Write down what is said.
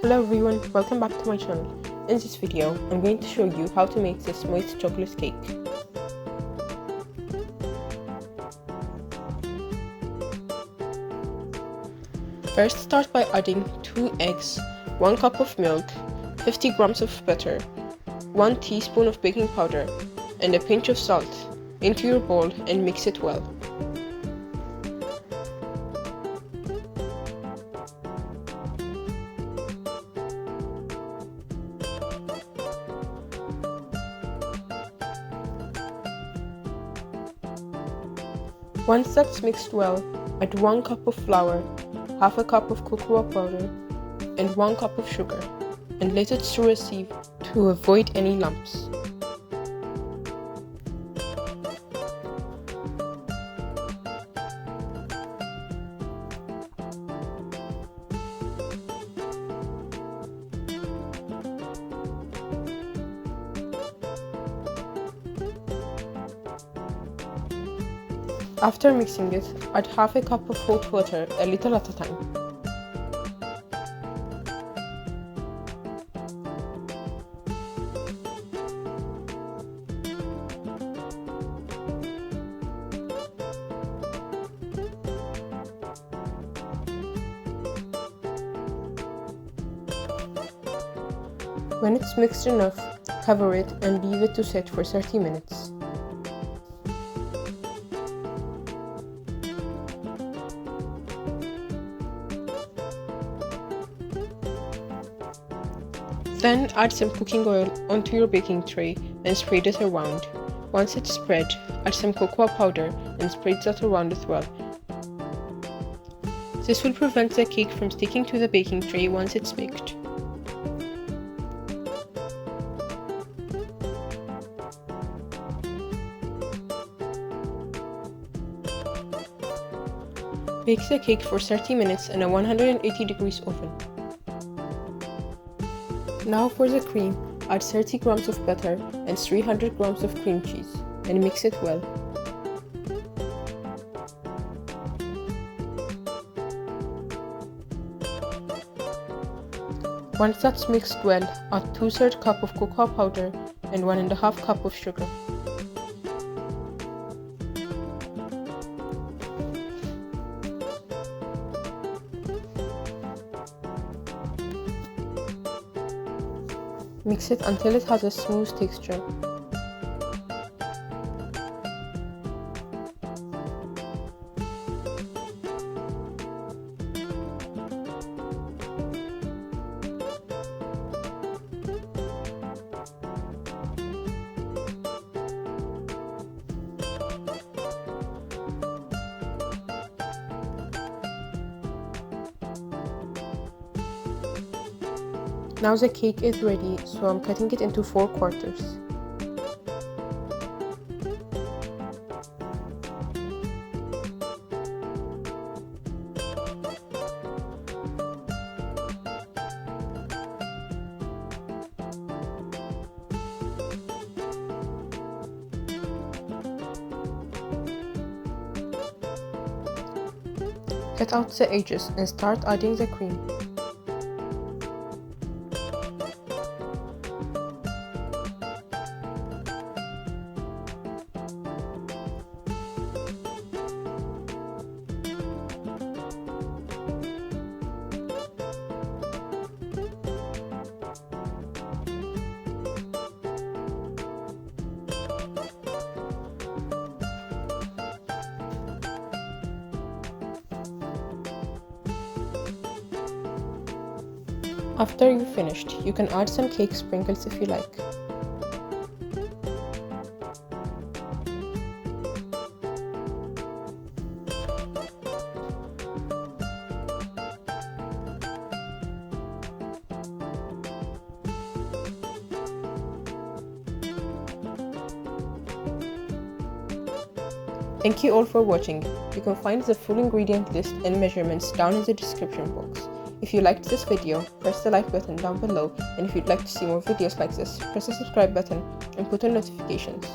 Hello everyone, welcome back to my channel. In this video, I'm going to show you how to make this moist chocolate cake. First, start by adding 2 eggs, 1 cup of milk, 50 grams of butter, 1 teaspoon of baking powder, and a pinch of salt into your bowl and mix it well. Once that's mixed well, add 1 cup of flour, half a cup of cocoa powder, and 1 cup of sugar, and let it through a sieve to avoid any lumps. After mixing it, add half a cup of hot water a little at a time. When it's mixed enough, cover it and leave it to set for 30 minutes. Then add some cooking oil onto your baking tray and spread it around. Once it's spread, add some cocoa powder and spread that around as well. This will prevent the cake from sticking to the baking tray once it's baked. Bake the cake for 30 minutes in a 180 degrees oven. Now for the cream, add 30 grams of butter and 300 grams of cream cheese and mix it well. Once that's mixed well, add 2/3 cup of cocoa powder and 1.5 cup of sugar. Mix it until it has a smooth texture. Now the cake is ready, so I'm cutting it into 4 quarters. Cut out the edges and start adding the cream. After you've finished, you can add some cake sprinkles if you like. Thank you all for watching. You can find the full ingredient list and measurements down in the description box. If you liked this video, press the like button down below, and if you'd like to see more videos like this, press the subscribe button and put on notifications.